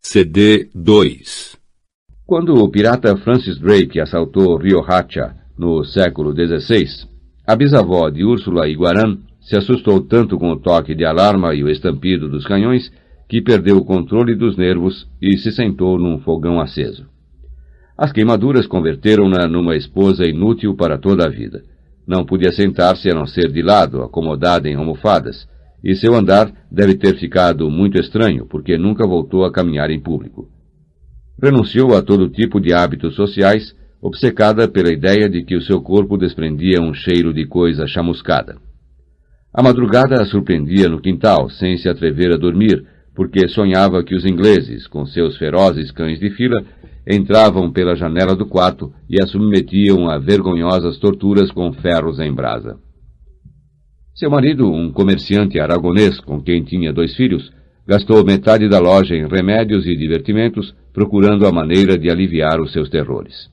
CD 2. Quando o pirata Francis Drake assaltou Riohacha no século XVI, a bisavó de Úrsula Iguarán se assustou tanto com o toque de alarma e o estampido dos canhões que perdeu o controle dos nervos e se sentou num fogão aceso. As queimaduras converteram-na numa esposa inútil para toda a vida. Não podia sentar-se a não ser de lado, acomodada em almofadas, e seu andar deve ter ficado muito estranho, porque nunca voltou a caminhar em público. Renunciou a todo tipo de hábitos sociais, obcecada pela ideia de que o seu corpo desprendia um cheiro de coisa chamuscada. A madrugada a surpreendia no quintal, sem se atrever a dormir, porque sonhava que os ingleses, com seus ferozes cães de fila, entravam pela janela do quarto e a submetiam a vergonhosas torturas com ferros em brasa. Seu marido, um comerciante aragonês com quem tinha 2 filhos, gastou metade da loja em remédios e divertimentos, procurando a maneira de aliviar os seus terrores.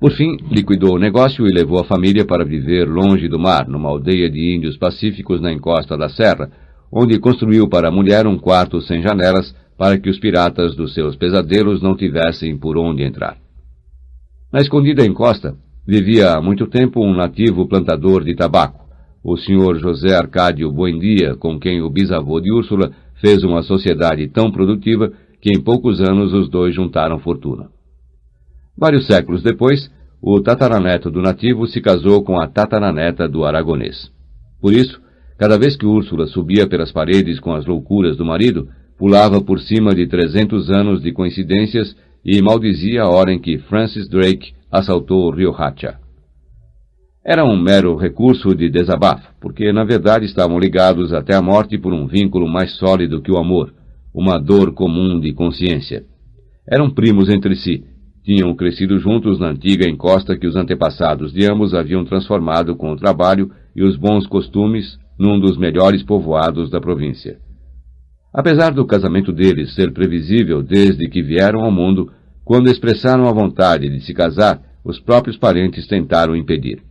Por fim, liquidou o negócio e levou a família para viver longe do mar, numa aldeia de índios pacíficos na encosta da serra, onde construiu para a mulher um quarto sem janelas para que os piratas dos seus pesadelos não tivessem por onde entrar. Na escondida encosta, vivia há muito tempo um nativo plantador de tabaco, o Sr. José Arcádio Buendia, com quem o bisavô de Úrsula fez uma sociedade tão produtiva que em poucos anos os dois juntaram fortuna. Vários séculos depois, o tataraneto do nativo se casou com a tataraneta do aragonês. Por isso, cada vez que Úrsula subia pelas paredes com as loucuras do marido, pulava por cima de 300 anos de coincidências e maldizia a hora em que Francis Drake assaltou Riohacha. Era um mero recurso de desabafo, porque na verdade estavam ligados até a morte por um vínculo mais sólido que o amor, uma dor comum de consciência. Eram primos entre si, tinham crescido juntos na antiga encosta que os antepassados de ambos haviam transformado com o trabalho e os bons costumes num dos melhores povoados da província. Apesar do casamento deles ser previsível desde que vieram ao mundo, quando expressaram a vontade de se casar, os próprios parentes tentaram impedir.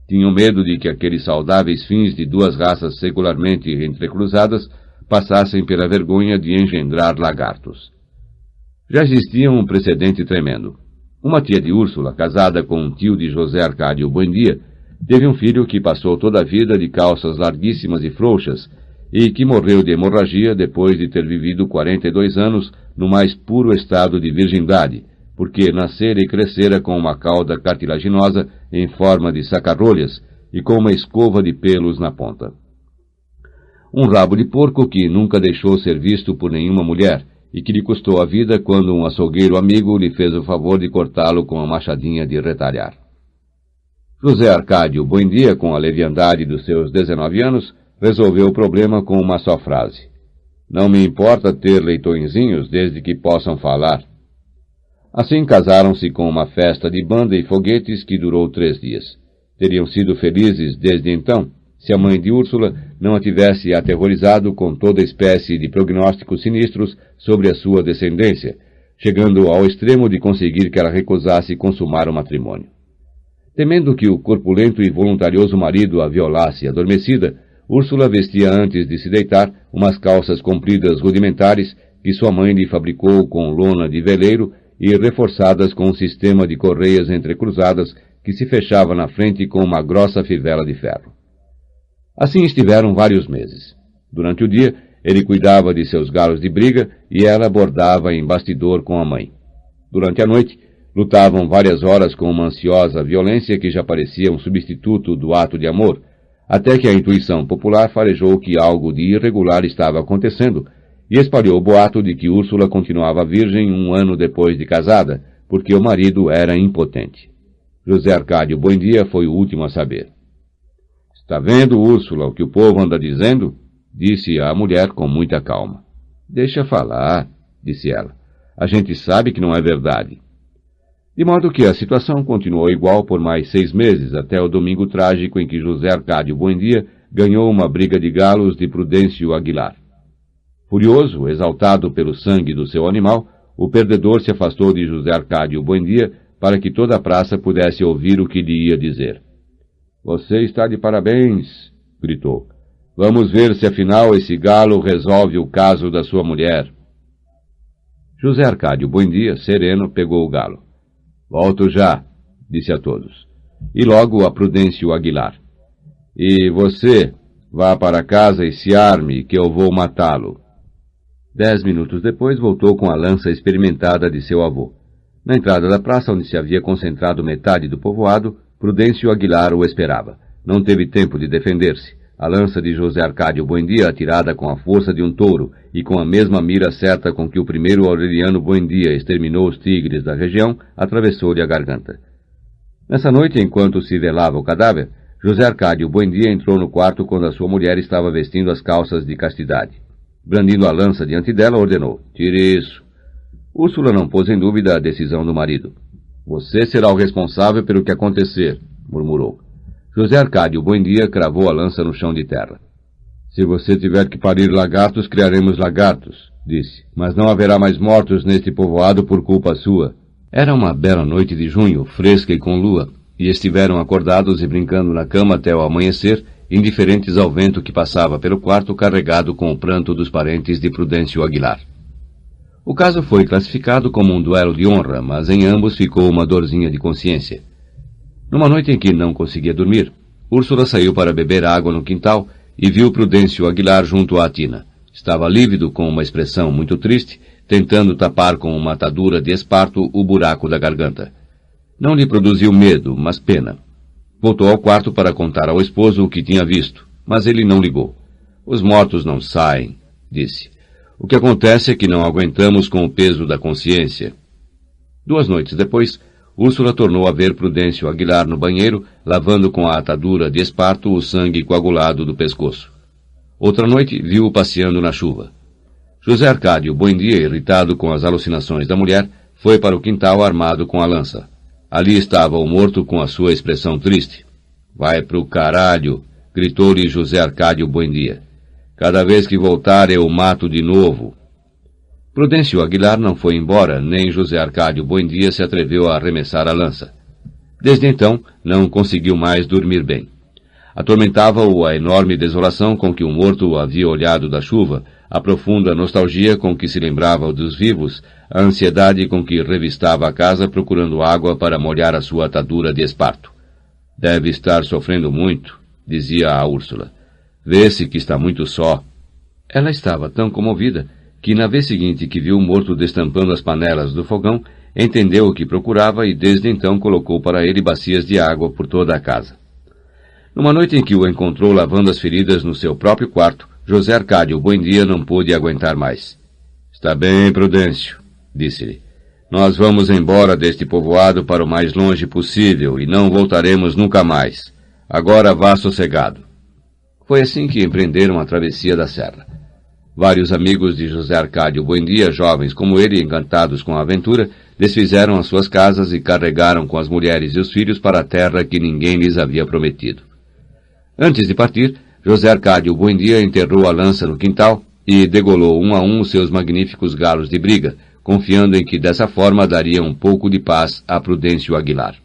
Tinham medo de que aqueles saudáveis fins de 2 raças secularmente entrecruzadas passassem pela vergonha de engendrar lagartos. Já existia um precedente tremendo. Uma tia de Úrsula, casada com um tio de José Arcádio Buendia, teve um filho que passou toda a vida de calças larguíssimas e frouxas e que morreu de hemorragia depois de ter vivido 42 anos no mais puro estado de virgindade, porque nascera e crescera com uma cauda cartilaginosa em forma de saca-rolhas e com uma escova de pelos na ponta. Um rabo de porco que nunca deixou ser visto por nenhuma mulher e que lhe custou a vida quando um açougueiro amigo lhe fez o favor de cortá-lo com a machadinha de retalhar. José Arcádio Buendia, com a leviandade dos seus 19 anos, resolveu o problema com uma só frase: "Não me importa ter leitõezinhos desde que possam falar." Assim casaram-se com uma festa de banda e foguetes que durou 3 dias. Teriam sido felizes desde então, se a mãe de Úrsula não a tivesse aterrorizado com toda espécie de prognósticos sinistros sobre a sua descendência, chegando ao extremo de conseguir que ela recusasse consumar o matrimônio. Temendo que o corpulento e voluntarioso marido a violasse adormecida, Úrsula vestia antes de se deitar umas calças compridas rudimentares que sua mãe lhe fabricou com lona de veleiro e reforçadas com um sistema de correias entrecruzadas que se fechava na frente com uma grossa fivela de ferro. Assim estiveram vários meses. Durante o dia, ele cuidava de seus galos de briga e ela bordava em bastidor com a mãe. Durante a noite, lutavam várias horas com uma ansiosa violência que já parecia um substituto do ato de amor, até que a intuição popular farejou que algo de irregular estava acontecendo e espalhou o boato de que Úrsula continuava virgem 1 ano depois de casada, porque o marido era impotente. José Arcádio Buendia foi o último a saber. "Está vendo, Úrsula, o que o povo anda dizendo?" disse a mulher com muita calma. "Deixa falar", disse ela. "A gente sabe que não é verdade." De modo que a situação continuou igual por mais 6 meses, até o domingo trágico em que José Arcádio Buendia ganhou uma briga de galos de Prudêncio Aguilar. Furioso, exaltado pelo sangue do seu animal, o perdedor se afastou de José Arcádio Buendia para que toda a praça pudesse ouvir o que lhe ia dizer. "Você está de parabéns", gritou. "Vamos ver se afinal esse galo resolve o caso da sua mulher." José Arcádio Buendia, sereno, pegou o galo. Volto já, disse a todos. E logo a Prudêncio Aguilar. E você, vá para casa e se arme, que eu vou matá-lo. 10 minutos depois voltou com a lança experimentada de seu avô. Na entrada da praça, onde se havia concentrado metade do povoado, Prudêncio Aguilar o esperava. Não teve tempo de defender-se. A lança de José Arcádio Buendia, atirada com a força de um touro e com a mesma mira certa com que o primeiro Aureliano Buendia exterminou os tigres da região, atravessou-lhe a garganta. Nessa noite, enquanto se velava o cadáver, José Arcádio Buendia entrou no quarto quando a sua mulher estava vestindo as calças de castidade. Brandindo a lança diante dela, ordenou: tire isso. Úrsula não pôs em dúvida a decisão do marido. Você será o responsável pelo que acontecer, murmurou. José Arcádio Buendia cravou a lança no chão de terra. Se você tiver que parir lagartos, criaremos lagartos, disse, mas não haverá mais mortos neste povoado por culpa sua. Era uma bela noite de junho, fresca e com lua, e estiveram acordados e brincando na cama até o amanhecer, indiferentes ao vento que passava pelo quarto carregado com o pranto dos parentes de Prudêncio Aguilar. O caso foi classificado como um duelo de honra, mas em ambos ficou uma dorzinha de consciência. Numa noite em que não conseguia dormir, Úrsula saiu para beber água no quintal e viu Prudêncio Aguilar junto à tina. Estava lívido, com uma expressão muito triste, tentando tapar com uma atadura de esparto o buraco da garganta. Não lhe produziu medo, mas pena. Voltou ao quarto para contar ao esposo o que tinha visto, mas ele não ligou. Os mortos não saem, disse. O que acontece é que não aguentamos com o peso da consciência. 2 noites depois, Úrsula tornou a ver Prudêncio Aguilar no banheiro, lavando com a atadura de esparto o sangue coagulado do pescoço. Outra noite, viu-o passeando na chuva. José Arcádio Buendia, irritado com as alucinações da mulher, foi para o quintal armado com a lança. Ali estava o morto com a sua expressão triste. Vai pro caralho, gritou-lhe José Arcádio Buendia. Cada vez que voltar eu o mato de novo. Prudêncio Aguilar não foi embora, nem José Arcádio Buendia se atreveu a arremessar a lança. Desde então, não conseguiu mais dormir bem. Atormentava-o a enorme desolação com que o morto havia olhado da chuva, a profunda nostalgia com que se lembrava dos vivos, a ansiedade com que revistava a casa procurando água para molhar a sua atadura de esparto. Deve estar sofrendo muito, dizia a Úrsula. Vê-se que está muito só. Ela estava tão comovida que na vez seguinte que viu o morto destampando as panelas do fogão, entendeu o que procurava e desde então colocou para ele bacias de água por toda a casa. Numa noite em que o encontrou lavando as feridas no seu próprio quarto, José Arcádio Buendia não pôde aguentar mais. Está bem, Prudêncio, disse-lhe. Nós vamos embora deste povoado para o mais longe possível e não voltaremos nunca mais. Agora vá sossegado. Foi assim que empreenderam a travessia da serra. Vários amigos de José Arcádio Buendia, jovens como ele, encantados com a aventura, desfizeram as suas casas e carregaram com as mulheres e os filhos para a terra que ninguém lhes havia prometido. Antes de partir, José Arcádio Buendia enterrou a lança no quintal e degolou um a um os seus magníficos galos de briga, confiando em que dessa forma daria um pouco de paz a Prudêncio Aguilar.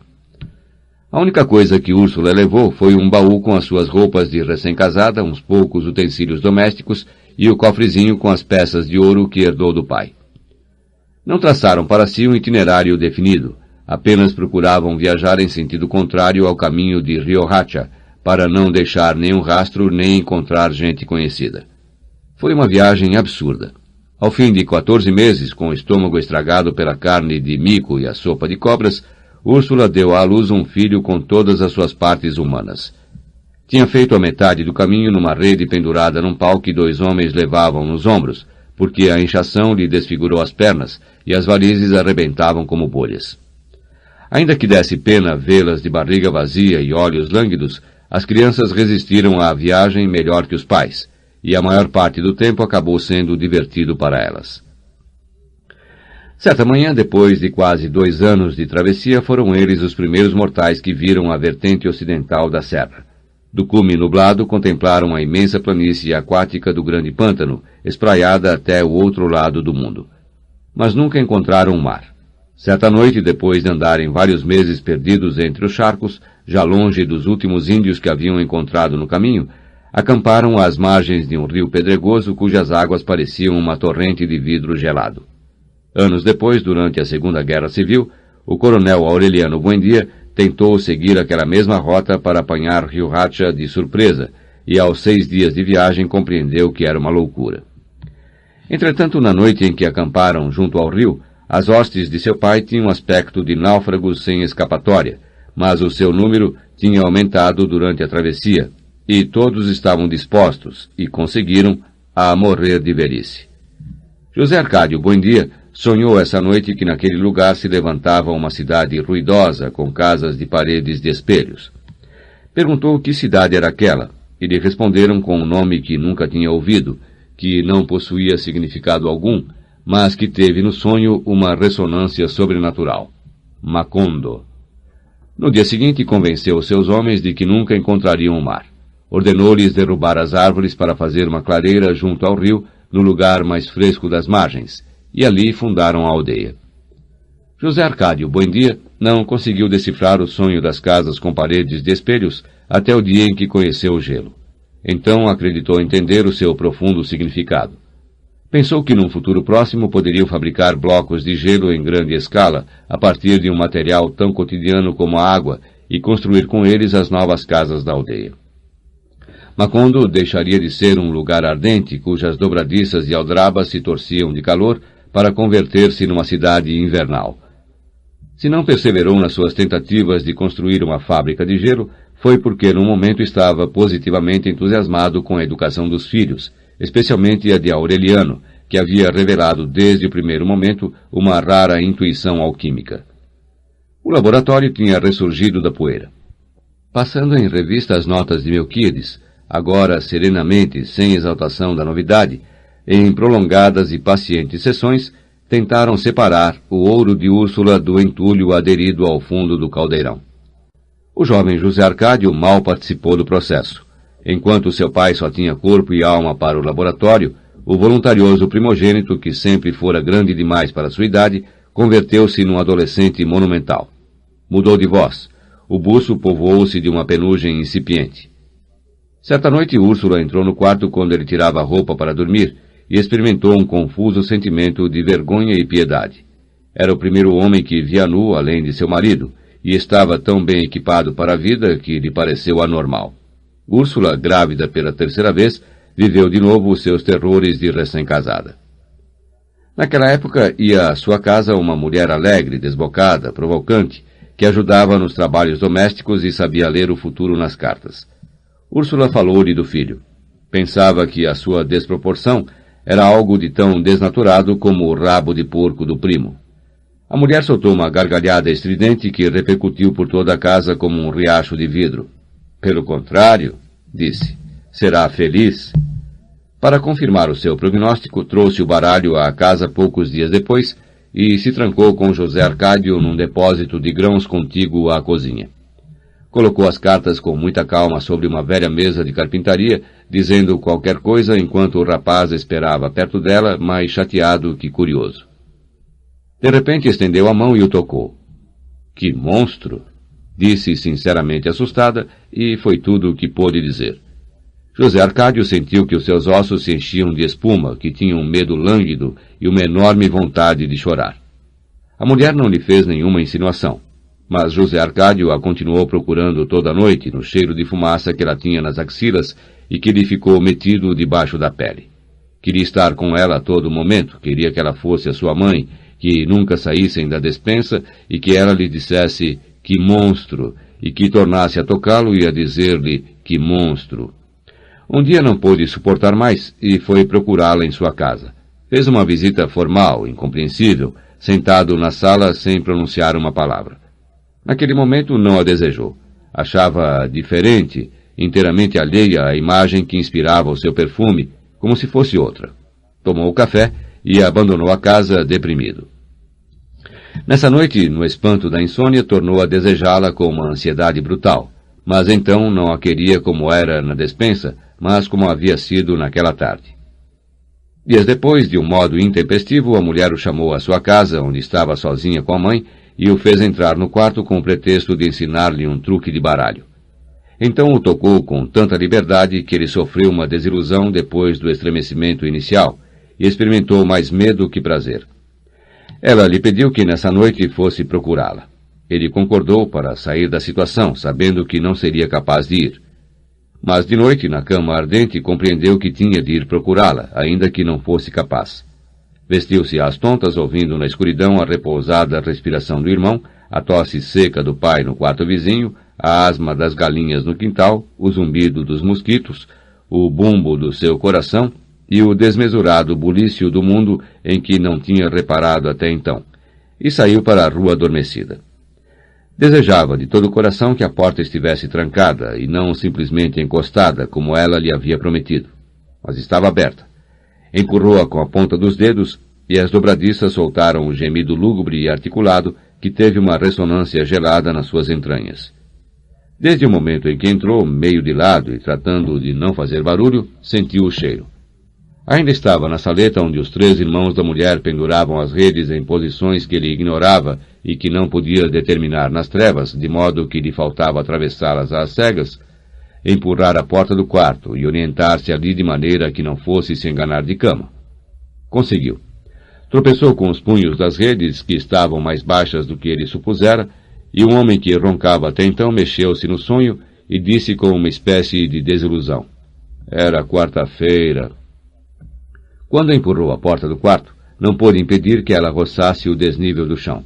A única coisa que Úrsula levou foi um baú com as suas roupas de recém-casada, uns poucos utensílios domésticos e o cofrezinho com as peças de ouro que herdou do pai. Não traçaram para si um itinerário definido, apenas procuravam viajar em sentido contrário ao caminho de Riohacha, para não deixar nenhum rastro nem encontrar gente conhecida. Foi uma viagem absurda. Ao fim de 14 meses, com o estômago estragado pela carne de mico e a sopa de cobras, Úrsula deu à luz um filho com todas as suas partes humanas. Tinha feito a metade do caminho numa rede pendurada num pau que 2 homens levavam nos ombros, porque a inchação lhe desfigurou as pernas e as varizes arrebentavam como bolhas. Ainda que desse pena vê-las de barriga vazia e olhos lânguidos, as crianças resistiram à viagem melhor que os pais, e a maior parte do tempo acabou sendo divertido para elas. Certa manhã, depois de quase 2 anos de travessia, foram eles os primeiros mortais que viram a vertente ocidental da serra. Do cume nublado, contemplaram a imensa planície aquática do Grande Pântano, espraiada até o outro lado do mundo. Mas nunca encontraram o mar. Certa noite, depois de andarem vários meses perdidos entre os charcos, já longe dos últimos índios que haviam encontrado no caminho, acamparam às margens de um rio pedregoso cujas águas pareciam uma torrente de vidro gelado. Anos depois, durante a Segunda Guerra Civil, o coronel Aureliano Buendia tentou seguir aquela mesma rota para apanhar Riohacha de surpresa, e aos 6 dias de viagem compreendeu que era uma loucura. Entretanto, na noite em que acamparam junto ao rio, as hostes de seu pai tinham aspecto de náufragos sem escapatória, mas o seu número tinha aumentado durante a travessia, e todos estavam dispostos, e conseguiram, a morrer de velhice. José Arcádio Buendia sonhou essa noite que naquele lugar se levantava uma cidade ruidosa, com casas de paredes de espelhos. Perguntou que cidade era aquela, e lhe responderam com um nome que nunca tinha ouvido, que não possuía significado algum, mas que teve no sonho uma ressonância sobrenatural. Macondo. No dia seguinte convenceu os seus homens de que nunca encontrariam o mar. Ordenou-lhes derrubar as árvores para fazer uma clareira junto ao rio, no lugar mais fresco das margens, e ali fundaram a aldeia. José Arcádio Buendia não conseguiu decifrar o sonho das casas com paredes de espelhos até o dia em que conheceu o gelo. Então acreditou entender o seu profundo significado. Pensou que num futuro próximo poderiam fabricar blocos de gelo em grande escala, a partir de um material tão cotidiano como a água, e construir com eles as novas casas da aldeia. Macondo deixaria de ser um lugar ardente, cujas dobradiças e aldrabas se torciam de calor, para converter-se numa cidade invernal. Se não perseverou nas suas tentativas de construir uma fábrica de gelo, foi porque no momento estava positivamente entusiasmado com a educação dos filhos, especialmente a de Aureliano, que havia revelado desde o primeiro momento uma rara intuição alquímica. O laboratório tinha ressurgido da poeira. Passando em revista as notas de Melquíades, agora serenamente, sem exaltação da novidade, em prolongadas e pacientes sessões, tentaram separar o ouro de Úrsula do entulho aderido ao fundo do caldeirão. O jovem José Arcádio mal participou do processo. Enquanto seu pai só tinha corpo e alma para o laboratório, o voluntarioso primogênito, que sempre fora grande demais para sua idade, converteu-se num adolescente monumental. Mudou de voz. O buço povoou-se de uma penugem incipiente. Certa noite, Úrsula entrou no quarto quando ele tirava a roupa para dormir e experimentou um confuso sentimento de vergonha e piedade. Era o primeiro homem que via nu, além de seu marido, e estava tão bem equipado para a vida que lhe pareceu anormal. Úrsula, grávida pela terceira vez, viveu de novo os seus terrores de recém-casada. Naquela época, ia à sua casa uma mulher alegre, desbocada, provocante, que ajudava nos trabalhos domésticos e sabia ler o futuro nas cartas. Úrsula falou-lhe do filho. Pensava que a sua desproporção era algo de tão desnaturado como o rabo de porco do primo. A mulher soltou uma gargalhada estridente que repercutiu por toda a casa como um riacho de vidro. Pelo contrário, disse, será feliz. Para confirmar o seu prognóstico, trouxe o baralho à casa poucos dias depois e se trancou com José Arcádio num depósito de grãos contíguo à cozinha. Colocou as cartas com muita calma sobre uma velha mesa de carpintaria, dizendo qualquer coisa enquanto o rapaz esperava perto dela, mais chateado que curioso. De repente estendeu a mão e o tocou. Que monstro! Disse sinceramente assustada, e foi tudo o que pôde dizer. José Arcádio sentiu que os seus ossos se enchiam de espuma, que tinha um medo lânguido e uma enorme vontade de chorar. A mulher não lhe fez nenhuma insinuação, mas José Arcádio a continuou procurando toda a noite no cheiro de fumaça que ela tinha nas axilas e que lhe ficou metido debaixo da pele. Queria estar com ela a todo momento, queria que ela fosse a sua mãe, que nunca saíssem da despensa e que ela lhe dissesse que monstro, e que tornasse a tocá-lo e a dizer-lhe que monstro. Um dia não pôde suportar mais e foi procurá-la em sua casa. Fez uma visita formal, incompreensível, sentado na sala sem pronunciar uma palavra. Naquele momento não a desejou. Achava-a diferente, inteiramente alheia à imagem que inspirava o seu perfume, como se fosse outra. Tomou o café e abandonou a casa deprimido. Nessa noite, no espanto da insônia, tornou a desejá-la com uma ansiedade brutal, mas então não a queria como era na despensa, mas como havia sido naquela tarde. Dias depois, de um modo intempestivo, a mulher o chamou à sua casa, onde estava sozinha com a mãe, e o fez entrar no quarto com o pretexto de ensinar-lhe um truque de baralho. Então o tocou com tanta liberdade que ele sofreu uma desilusão depois do estremecimento inicial, e experimentou mais medo que prazer. Ela lhe pediu que nessa noite fosse procurá-la. Ele concordou para sair da situação, sabendo que não seria capaz de ir. Mas de noite, na cama ardente, compreendeu que tinha de ir procurá-la, ainda que não fosse capaz. Vestiu-se às tontas, ouvindo na escuridão a repousada respiração do irmão, a tosse seca do pai no quarto vizinho, a asma das galinhas no quintal, o zumbido dos mosquitos, o bumbo do seu coração e o desmesurado bulício do mundo em que não tinha reparado até então, e saiu para a rua adormecida. Desejava de todo o coração que a porta estivesse trancada e não simplesmente encostada, como ela lhe havia prometido. Mas estava aberta. Empurrou-a com a ponta dos dedos e as dobradiças soltaram um gemido lúgubre e articulado que teve uma ressonância gelada nas suas entranhas. Desde o momento em que entrou, meio de lado e tratando de não fazer barulho, sentiu o cheiro. Ainda estava na saleta onde os 3 irmãos da mulher penduravam as redes em posições que ele ignorava e que não podia determinar nas trevas, de modo que lhe faltava atravessá-las às cegas, empurrar a porta do quarto e orientar-se ali de maneira que não fosse se enganar de cama. Conseguiu. Tropeçou com os punhos das redes, que estavam mais baixas do que ele supusera, e um homem que roncava até então mexeu-se no sonho e disse com uma espécie de desilusão: "Era quarta-feira." Quando empurrou a porta do quarto, não pôde impedir que ela roçasse o desnível do chão.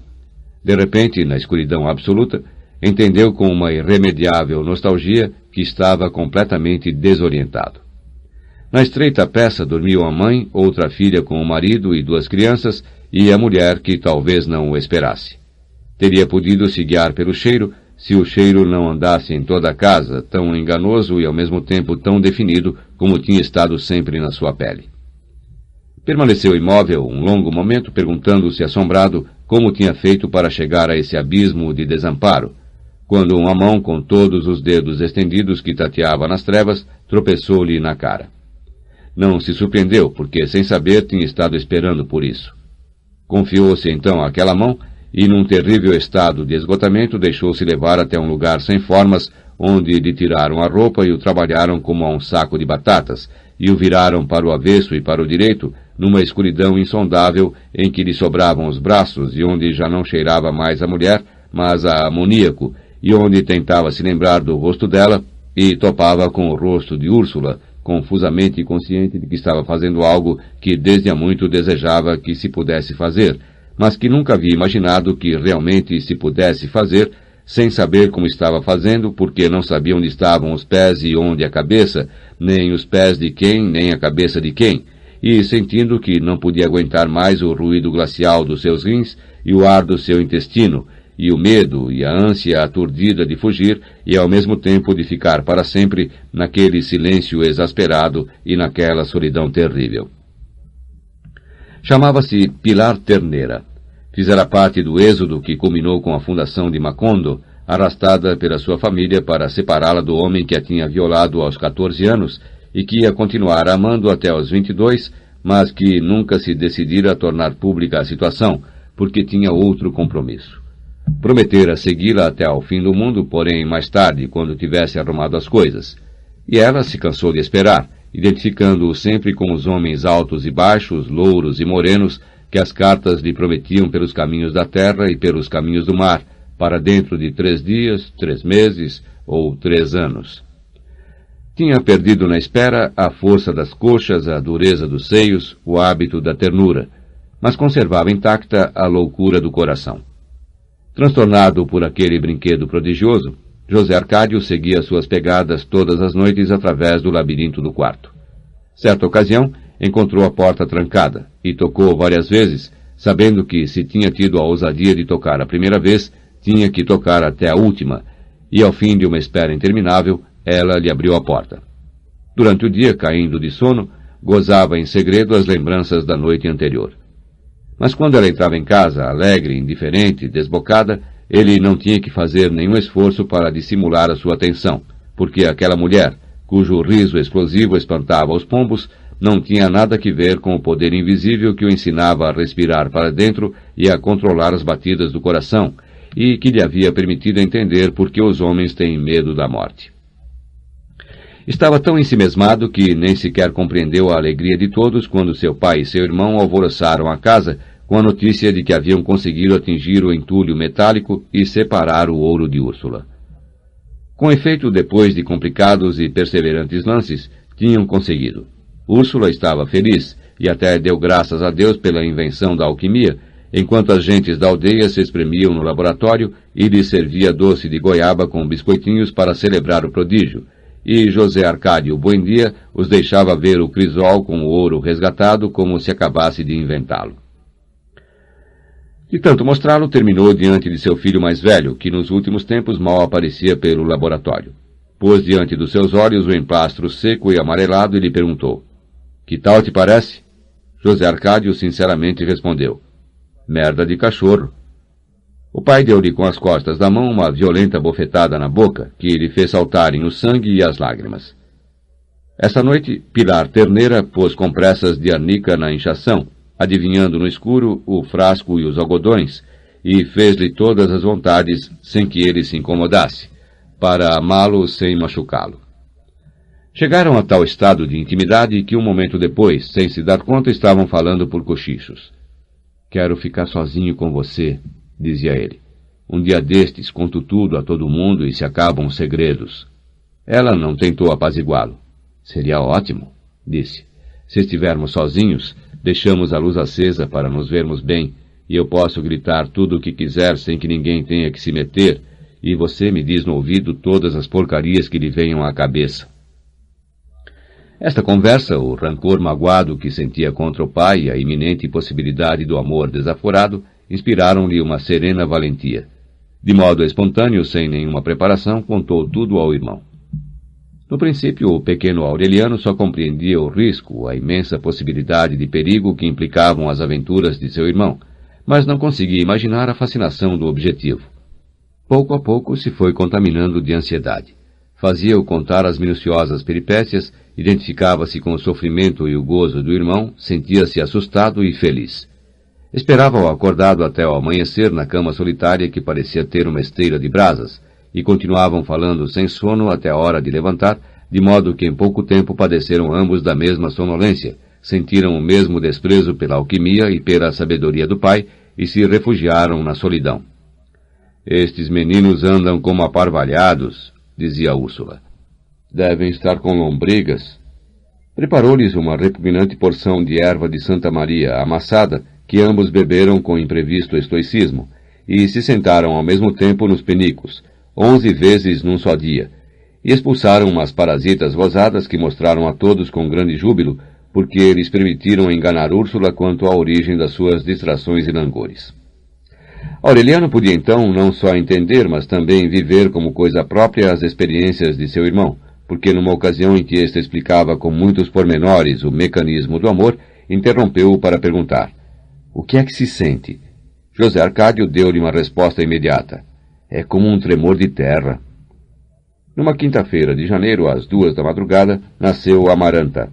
De repente, na escuridão absoluta, entendeu com uma irremediável nostalgia que estava completamente desorientado. Na estreita peça dormiam a mãe, outra filha com o marido e 2 crianças, e a mulher que talvez não o esperasse. Teria podido se guiar pelo cheiro, se o cheiro não andasse em toda a casa, tão enganoso e ao mesmo tempo tão definido como tinha estado sempre na sua pele. Permaneceu imóvel um longo momento, perguntando-se assombrado como tinha feito para chegar a esse abismo de desamparo, quando uma mão com todos os dedos estendidos que tateava nas trevas tropeçou-lhe na cara. Não se surpreendeu, porque sem saber tinha estado esperando por isso. Confiou-se então àquela mão e, num terrível estado de esgotamento, deixou-se levar até um lugar sem formas, onde lhe tiraram a roupa e o trabalharam como a um saco de batatas, e o viraram para o avesso e para o direito, numa escuridão insondável em que lhe sobravam os braços e onde já não cheirava mais a mulher, mas a amoníaco, e onde tentava se lembrar do rosto dela e topava com o rosto de Úrsula, confusamente consciente de que estava fazendo algo que desde há muito desejava que se pudesse fazer, mas que nunca havia imaginado que realmente se pudesse fazer, sem saber como estava fazendo, porque não sabia onde estavam os pés e onde a cabeça, nem os pés de quem, nem a cabeça de quem, e sentindo que não podia aguentar mais o ruído glacial dos seus rins e o ar do seu intestino, e o medo e a ânsia aturdida de fugir e ao mesmo tempo de ficar para sempre naquele silêncio exasperado e naquela solidão terrível. Chamava-se Pilar Ternera. Fizera parte do êxodo que culminou com a fundação de Macondo, arrastada pela sua família para separá-la do homem que a tinha violado aos 14 anos e que ia continuar amando até aos 22, mas que nunca se decidira a tornar pública a situação, porque tinha outro compromisso. Prometera segui-la até ao fim do mundo, porém mais tarde, quando tivesse arrumado as coisas. E ela se cansou de esperar, identificando-o sempre com os homens altos e baixos, louros e morenos, que as cartas lhe prometiam pelos caminhos da terra e pelos caminhos do mar, para dentro de 3 dias, 3 meses ou 3 anos. Tinha perdido na espera a força das coxas, a dureza dos seios, o hábito da ternura, mas conservava intacta a loucura do coração. Transtornado por aquele brinquedo prodigioso, José Arcádio seguia suas pegadas todas as noites através do labirinto do quarto. Certa ocasião, encontrou a porta trancada e tocou várias vezes, sabendo que, se tinha tido a ousadia de tocar a primeira vez, tinha que tocar até a última, e ao fim de uma espera interminável, ela lhe abriu a porta. Durante o dia, caindo de sono, gozava em segredo as lembranças da noite anterior. Mas quando ela entrava em casa, alegre, indiferente, desbocada, ele não tinha que fazer nenhum esforço para dissimular a sua atenção, porque aquela mulher, cujo riso explosivo espantava os pombos, não tinha nada que ver com o poder invisível que o ensinava a respirar para dentro e a controlar as batidas do coração, e que lhe havia permitido entender por que os homens têm medo da morte. Estava tão ensimesmado que nem sequer compreendeu a alegria de todos quando seu pai e seu irmão alvoroçaram a casa com a notícia de que haviam conseguido atingir o entulho metálico e separar o ouro de Úrsula. Com efeito, depois de complicados e perseverantes lances, tinham conseguido. Úrsula estava feliz e até deu graças a Deus pela invenção da alquimia, enquanto as gentes da aldeia se espremiam no laboratório e lhes servia doce de goiaba com biscoitinhos para celebrar o prodígio, e José Arcádio Buendia os deixava ver o crisol com o ouro resgatado como se acabasse de inventá-lo. De tanto mostrá-lo, terminou diante de seu filho mais velho, que nos últimos tempos mal aparecia pelo laboratório. Pôs diante dos seus olhos o emplastro seco e amarelado e lhe perguntou: "Que tal te parece?" José Arcádio sinceramente respondeu: "Merda de cachorro." O pai deu-lhe com as costas da mão uma violenta bofetada na boca, que lhe fez saltarem o sangue e as lágrimas. Essa noite, Pilar Terneira pôs compressas de arnica na inchação, adivinhando no escuro o frasco e os algodões, e fez-lhe todas as vontades sem que ele se incomodasse, para amá-lo sem machucá-lo. Chegaram a tal estado de intimidade que um momento depois, sem se dar conta, estavam falando por cochichos. "Quero ficar sozinho com você", dizia ele. "Um dia destes, conto tudo a todo mundo e se acabam os segredos." Ela não tentou apaziguá-lo. "Seria ótimo", disse. "Se estivermos sozinhos, deixamos a luz acesa para nos vermos bem, e eu posso gritar tudo o que quiser sem que ninguém tenha que se meter, e você me diz no ouvido todas as porcarias que lhe venham à cabeça." Esta conversa, o rancor magoado que sentia contra o pai e a iminente possibilidade do amor desaforado, inspiraram-lhe uma serena valentia. De modo espontâneo, sem nenhuma preparação, contou tudo ao irmão. No princípio, o pequeno Aureliano só compreendia o risco, a imensa possibilidade de perigo que implicavam as aventuras de seu irmão, mas não conseguia imaginar a fascinação do objetivo. Pouco a pouco se foi contaminando de ansiedade. Fazia-o contar as minuciosas peripécias, identificava-se com o sofrimento e o gozo do irmão, sentia-se assustado e feliz. Esperava-o acordado até ao amanhecer na cama solitária que parecia ter uma esteira de brasas, e continuavam falando sem sono até a hora de levantar, de modo que em pouco tempo padeceram ambos da mesma sonolência, sentiram o mesmo desprezo pela alquimia e pela sabedoria do pai, e se refugiaram na solidão. "Estes meninos andam como aparvalhados", dizia Úrsula. "Devem estar com lombrigas." Preparou-lhes uma repugnante porção de erva de Santa Maria amassada, que ambos beberam com imprevisto estoicismo, e se sentaram ao mesmo tempo nos penicos, 11 vezes num só dia, e expulsaram umas parasitas rosadas que mostraram a todos com grande júbilo, porque eles permitiram enganar Úrsula quanto à origem das suas distrações e langores. Aureliano podia então não só entender, mas também viver como coisa própria as experiências de seu irmão, porque numa ocasião em que este explicava com muitos pormenores o mecanismo do amor, interrompeu-o para perguntar: "O que é que se sente?" José Arcádio deu-lhe uma resposta imediata: "É como um tremor de terra." Numa quinta-feira de janeiro, às 2 da madrugada, nasceu Amaranta.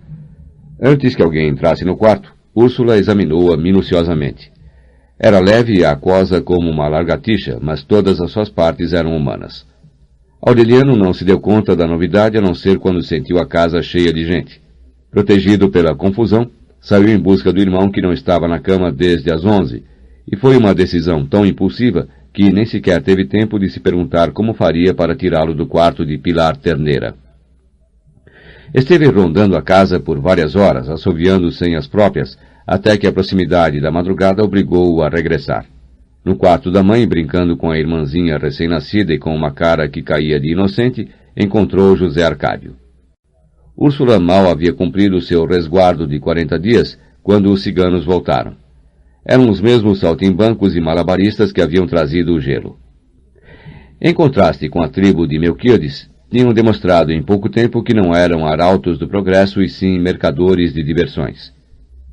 Antes que alguém entrasse no quarto, Úrsula examinou-a minuciosamente. Era leve e aquosa como uma lagartixa, mas todas as suas partes eram humanas. Aureliano não se deu conta da novidade a não ser quando sentiu a casa cheia de gente. Protegido pela confusão, saiu em busca do irmão que não estava na cama desde as 11, e foi uma decisão tão impulsiva que nem sequer teve tempo de se perguntar como faria para tirá-lo do quarto de Pilar Terneira. Esteve rondando a casa por várias horas, assoviando sem as próprias, até que a proximidade da madrugada obrigou-o a regressar. No quarto da mãe, brincando com a irmãzinha recém-nascida e com uma cara que caía de inocente, encontrou José Arcádio. Úrsula mal havia cumprido seu resguardo de 40 dias, quando os ciganos voltaram. Eram os mesmos saltimbancos e malabaristas que haviam trazido o gelo. Em contraste com a tribo de Melquíades, tinham demonstrado em pouco tempo que não eram arautos do progresso e sim mercadores de diversões.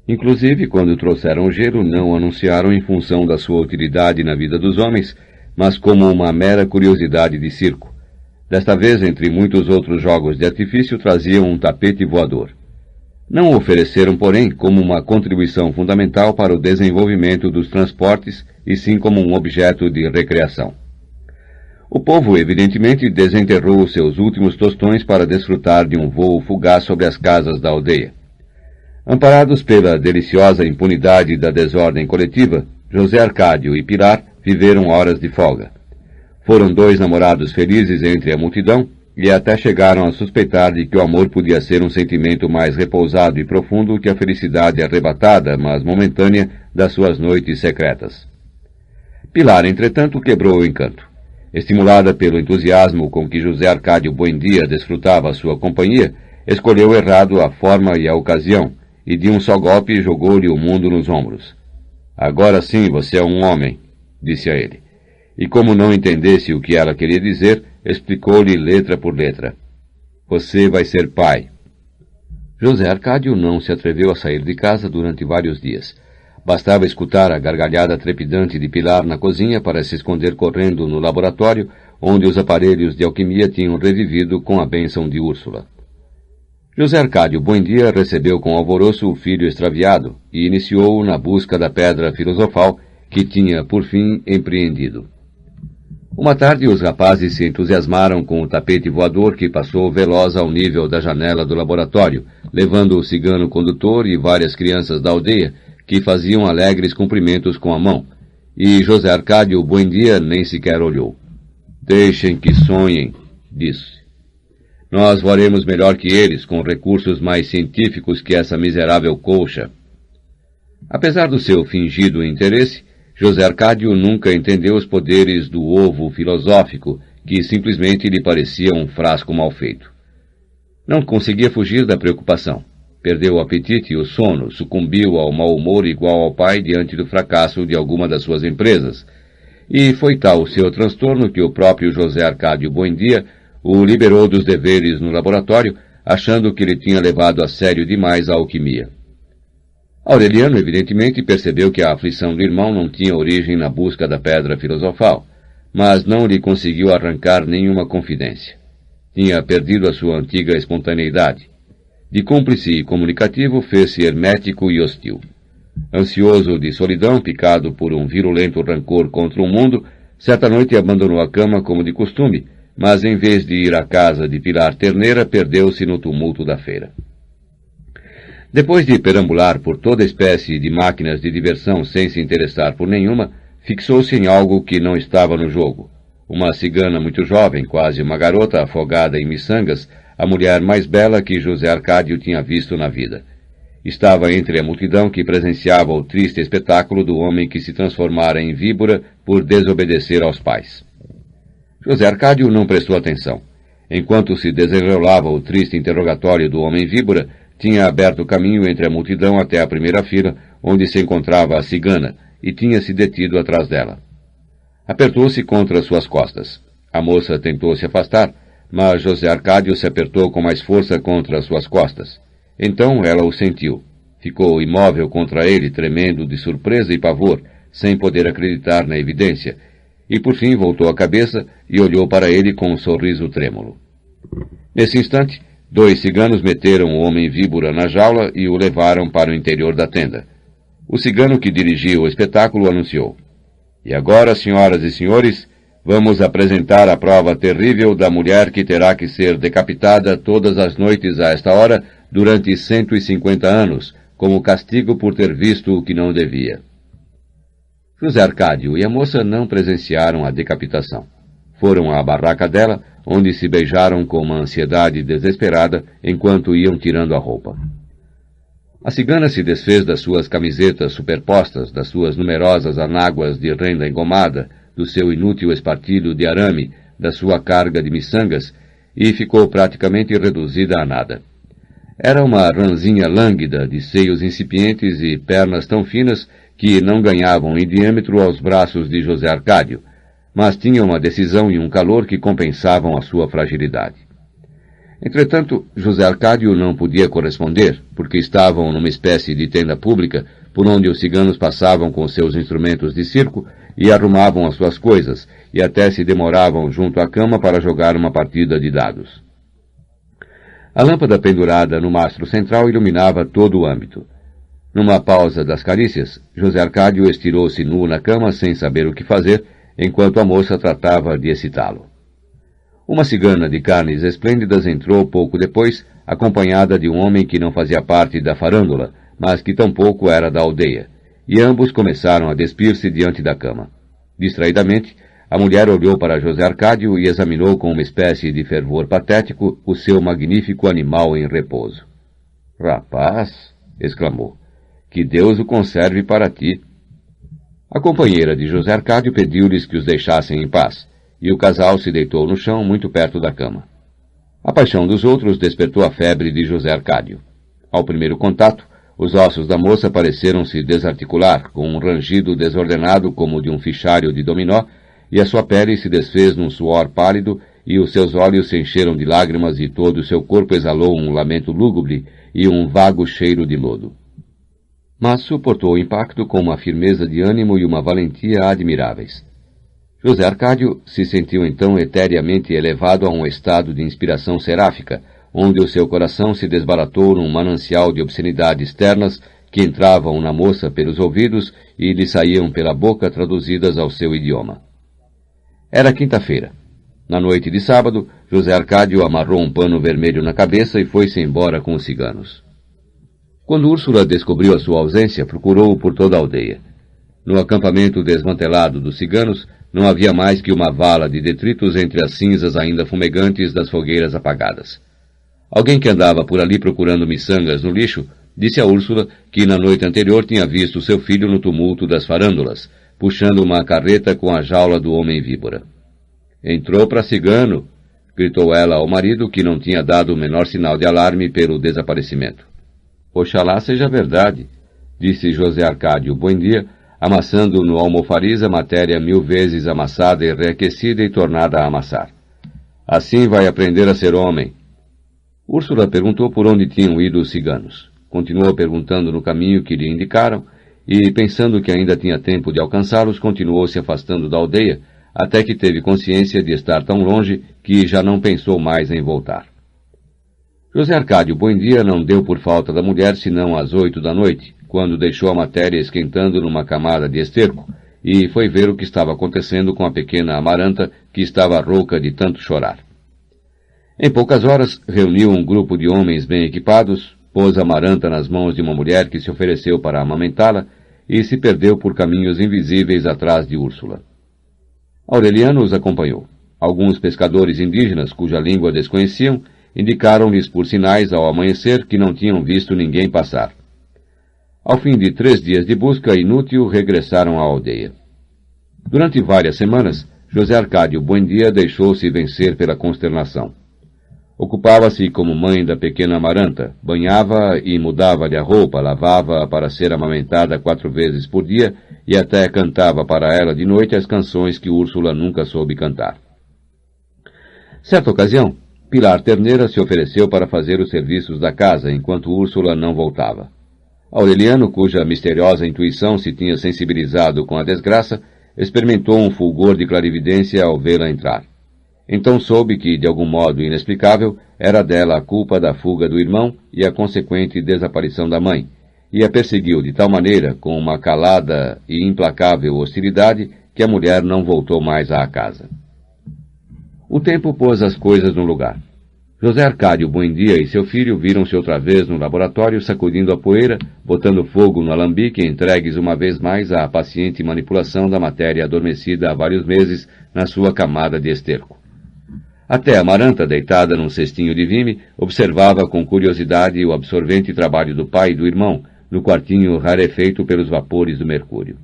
Inclusive, quando trouxeram o gelo, não anunciaram em função da sua utilidade na vida dos homens, mas como uma mera curiosidade de circo. Desta vez, entre muitos outros jogos de artifício, traziam um tapete voador. Não o ofereceram, porém, como uma contribuição fundamental para o desenvolvimento dos transportes, e sim como um objeto de recreação. O povo, evidentemente, desenterrou os seus últimos tostões para desfrutar de um voo fugaz sobre as casas da aldeia. Amparados pela deliciosa impunidade da desordem coletiva, José Arcádio e Pilar viveram horas de folga. Foram dois namorados felizes entre a multidão e até chegaram a suspeitar de que o amor podia ser um sentimento mais repousado e profundo que a felicidade arrebatada, mas momentânea, das suas noites secretas. Pilar, entretanto, quebrou o encanto. Estimulada pelo entusiasmo com que José Arcádio Buendia desfrutava a sua companhia, escolheu errado a forma e a ocasião, e de um só golpe jogou-lhe o mundo nos ombros. "Agora sim você é um homem", disse a ele. E como não entendesse o que ela queria dizer, explicou-lhe letra por letra. "Você vai ser pai." José Arcádio não se atreveu a sair de casa durante vários dias. Bastava escutar a gargalhada trepidante de Pilar na cozinha para se esconder correndo no laboratório, onde os aparelhos de alquimia tinham revivido com a bênção de Úrsula. José Arcádio Buendia recebeu com alvoroço o filho extraviado e iniciou-o na busca da pedra filosofal que tinha, por fim, empreendido. Uma tarde, os rapazes se entusiasmaram com o tapete voador que passou veloz ao nível da janela do laboratório, levando o cigano condutor e várias crianças da aldeia, que faziam alegres cumprimentos com a mão, e José Arcádio Buendia nem sequer olhou. "Deixem que sonhem", disse. "Nós voaremos melhor que eles, com recursos mais científicos que essa miserável colcha." Apesar do seu fingido interesse, José Arcádio nunca entendeu os poderes do ovo filosófico, que simplesmente lhe parecia um frasco mal feito. Não conseguia fugir da preocupação. Perdeu o apetite e o sono, sucumbiu ao mau humor igual ao pai diante do fracasso de alguma das suas empresas. E foi tal o seu transtorno que o próprio José Arcádio Buendia o liberou dos deveres no laboratório, achando que ele tinha levado a sério demais a alquimia. Aureliano, evidentemente, percebeu que a aflição do irmão não tinha origem na busca da pedra filosofal, mas não lhe conseguiu arrancar nenhuma confidência. Tinha perdido a sua antiga espontaneidade. De cúmplice e comunicativo, fez-se hermético e hostil. Ansioso de solidão, picado por um virulento rancor contra o mundo, certa noite abandonou a cama como de costume, mas em vez de ir à casa de Pilar Terneira, perdeu-se no tumulto da feira. Depois de perambular por toda espécie de máquinas de diversão sem se interessar por nenhuma, fixou-se em algo que não estava no jogo. Uma cigana muito jovem, quase uma garota afogada em miçangas, a mulher mais bela que José Arcádio tinha visto na vida. Estava entre a multidão que presenciava o triste espetáculo do homem que se transformara em víbora por desobedecer aos pais. José Arcádio não prestou atenção. Enquanto se desenrolava o triste interrogatório do homem víbora, tinha aberto caminho entre a multidão até a primeira fila, onde se encontrava a cigana, e tinha se detido atrás dela. Apertou-se contra suas costas. A moça tentou se afastar, mas José Arcádio se apertou com mais força contra suas costas. Então ela o sentiu. Ficou imóvel contra ele, tremendo de surpresa e pavor, sem poder acreditar na evidência, e por fim voltou a cabeça e olhou para ele com um sorriso trêmulo. Nesse instante, dois ciganos meteram o homem víbora na jaula e o levaram para o interior da tenda. O cigano que dirigia o espetáculo anunciou: "E agora, senhoras e senhores, vamos apresentar a prova terrível da mulher que terá que ser decapitada todas as noites a esta hora durante 150 anos, como castigo por ter visto o que não devia." José Arcádio e a moça não presenciaram a decapitação. Foram à barraca dela, onde se beijaram com uma ansiedade desesperada enquanto iam tirando a roupa. A cigana se desfez das suas camisetas superpostas, das suas numerosas anáguas de renda engomada, do seu inútil espartilho de arame, da sua carga de miçangas, e ficou praticamente reduzida a nada. Era uma ranzinha lânguida, de seios incipientes e pernas tão finas que não ganhavam em diâmetro aos braços de José Arcádio, mas tinha uma decisão e um calor que compensavam a sua fragilidade. Entretanto, José Arcádio não podia corresponder, porque estavam numa espécie de tenda pública, por onde os ciganos passavam com seus instrumentos de circo e arrumavam as suas coisas, e até se demoravam junto à cama para jogar uma partida de dados. A lâmpada pendurada no mastro central iluminava todo o âmbito. Numa pausa das carícias, José Arcádio estirou-se nu na cama sem saber o que fazer, enquanto a moça tratava de excitá-lo. Uma cigana de carnes esplêndidas entrou pouco depois, acompanhada de um homem que não fazia parte da farândola, mas que tampouco era da aldeia, e ambos começaram a despir-se diante da cama. Distraidamente, a mulher olhou para José Arcádio e examinou com uma espécie de fervor patético o seu magnífico animal em repouso. "Rapaz", exclamou, "que Deus o conserve para ti." A companheira de José Arcádio pediu-lhes que os deixassem em paz, e o casal se deitou no chão muito perto da cama. A paixão dos outros despertou a febre de José Arcádio. Ao primeiro contato, os ossos da moça pareceram se desarticular, com um rangido desordenado como de um fichário de dominó, e a sua pele se desfez num suor pálido, e os seus olhos se encheram de lágrimas, e todo o seu corpo exalou um lamento lúgubre e um vago cheiro de lodo. Mas suportou o impacto com uma firmeza de ânimo e uma valentia admiráveis. José Arcádio se sentiu então etereamente elevado a um estado de inspiração seráfica, onde o seu coração se desbaratou num manancial de obscenidades ternas que entravam na moça pelos ouvidos e lhe saíam pela boca traduzidas ao seu idioma. Era quinta-feira. Na noite de sábado, José Arcádio amarrou um pano vermelho na cabeça e foi-se embora com os ciganos. Quando Úrsula descobriu a sua ausência, procurou-o por toda a aldeia. No acampamento desmantelado dos ciganos, não havia mais que uma vala de detritos entre as cinzas ainda fumegantes das fogueiras apagadas. Alguém que andava por ali procurando miçangas no lixo, disse a Úrsula que na noite anterior tinha visto seu filho no tumulto das farândolas, puxando uma carreta com a jaula do homem-víbora. "Entrou para cigano", gritou ela ao marido, que não tinha dado o menor sinal de alarme pelo desaparecimento. "Oxalá seja verdade", disse José Arcádio Buendia, amassando no almofariz a matéria 1000 vezes amassada e reaquecida e tornada a amassar. "Assim vai aprender a ser homem." Úrsula perguntou por onde tinham ido os ciganos. Continuou perguntando no caminho que lhe indicaram, e, pensando que ainda tinha tempo de alcançá-los, continuou se afastando da aldeia, até que teve consciência de estar tão longe que já não pensou mais em voltar. José Arcádio Buendia não deu por falta da mulher senão às 8 da noite, quando deixou a matéria esquentando numa camada de esterco, e foi ver o que estava acontecendo com a pequena Amaranta, que estava rouca de tanto chorar. Em poucas horas, reuniu um grupo de homens bem equipados, pôs a Amaranta nas mãos de uma mulher que se ofereceu para amamentá-la e se perdeu por caminhos invisíveis atrás de Úrsula. Aureliano os acompanhou. Alguns pescadores indígenas, cuja língua desconheciam, indicaram-lhes por sinais ao amanhecer que não tinham visto ninguém passar. Ao fim de 3 dias de busca inútil, regressaram à aldeia. Durante várias semanas, José Arcádio Buendia deixou-se vencer pela consternação. Ocupava-se como mãe da pequena Amaranta, banhava e mudava-lhe a roupa, lavava-a para ser amamentada 4 vezes por dia e até cantava para ela de noite as canções que Úrsula nunca soube cantar. Certa ocasião, Pilar Terneira se ofereceu para fazer os serviços da casa, enquanto Úrsula não voltava. Aureliano, cuja misteriosa intuição se tinha sensibilizado com a desgraça, experimentou um fulgor de clarividência ao vê-la entrar. Então soube que, de algum modo inexplicável, era dela a culpa da fuga do irmão e a consequente desaparição da mãe, e a perseguiu de tal maneira, com uma calada e implacável hostilidade, que a mulher não voltou mais à casa. O tempo pôs as coisas no lugar. José Arcádio Buendia e seu filho viram-se outra vez no laboratório, sacudindo a poeira, botando fogo no alambique, entregues uma vez mais à paciente manipulação da matéria adormecida há vários meses na sua camada de esterco. Até Amaranta, deitada num cestinho de vime, observava com curiosidade o absorvente trabalho do pai e do irmão, no quartinho rarefeito pelos vapores do mercúrio.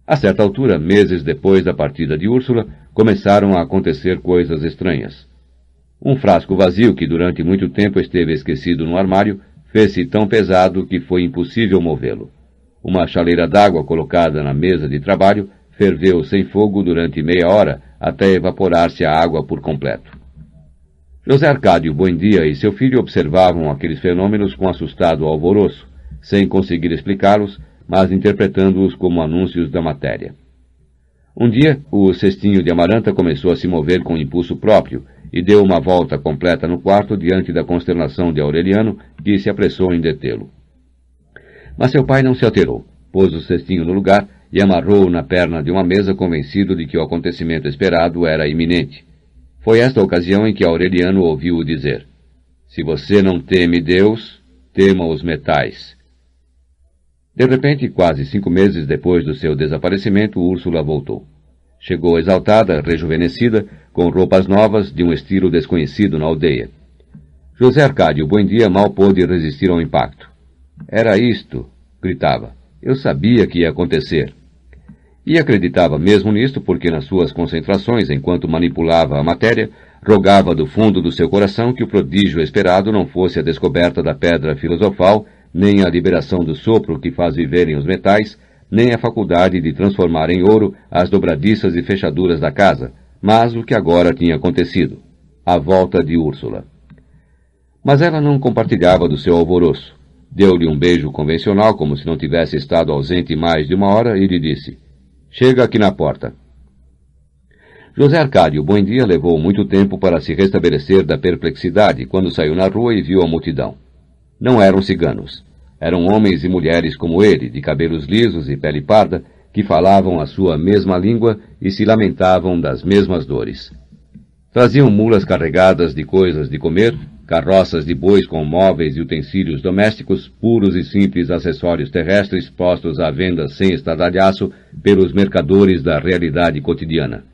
A certa altura, meses depois da partida de Úrsula, começaram a acontecer coisas estranhas. Um frasco vazio que durante muito tempo esteve esquecido no armário, fez-se tão pesado que foi impossível movê-lo. Uma chaleira d'água colocada na mesa de trabalho ferveu sem fogo durante meia hora, até evaporar-se a água por completo. José Arcádio Buendia e seu filho observavam aqueles fenômenos com assustado alvoroço, sem conseguir explicá-los, mas interpretando-os como anúncios da matéria. Um dia, o cestinho de Amaranta começou a se mover com impulso próprio e deu uma volta completa no quarto diante da consternação de Aureliano, que se apressou em detê-lo. Mas seu pai não se alterou, pôs o cestinho no lugar e amarrou-o na perna de uma mesa, convencido de que o acontecimento esperado era iminente. Foi esta a ocasião em que Aureliano ouviu-o dizer: Se você não teme Deus, tema os metais. De repente, quase 5 meses depois do seu desaparecimento, Úrsula voltou. Chegou exaltada, rejuvenescida, com roupas novas, de um estilo desconhecido na aldeia. José Arcádio Buendia mal pôde resistir ao impacto. Era isto, gritava. Eu sabia que ia acontecer. E acreditava mesmo nisto porque nas suas concentrações, enquanto manipulava a matéria, rogava do fundo do seu coração que o prodígio esperado não fosse a descoberta da pedra filosofal, nem a liberação do sopro que faz viverem os metais, nem a faculdade de transformar em ouro as dobradiças e fechaduras da casa, mas o que agora tinha acontecido, a volta de Úrsula. Mas ela não compartilhava do seu alvoroço. Deu-lhe um beijo convencional, como se não tivesse estado ausente mais de 1 hora, e lhe disse: chega aqui na porta. José Arcádio Buendia levou muito tempo para se restabelecer da perplexidade quando saiu na rua e viu a multidão. Não eram ciganos. Eram homens e mulheres como ele, de cabelos lisos e pele parda, que falavam a sua mesma língua e se lamentavam das mesmas dores. Traziam mulas carregadas de coisas de comer, carroças de bois com móveis e utensílios domésticos, puros e simples acessórios terrestres postos à venda sem estardalhaço pelos mercadores da realidade cotidiana.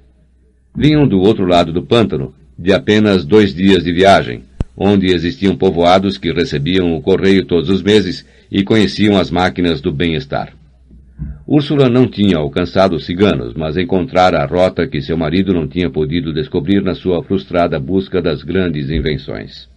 Vinham do outro lado do pântano, de apenas 2 dias de viagem, onde existiam povoados que recebiam o correio todos os meses e conheciam as máquinas do bem-estar. Úrsula não tinha alcançado os ciganos, mas encontrara a rota que seu marido não tinha podido descobrir na sua frustrada busca das grandes invenções.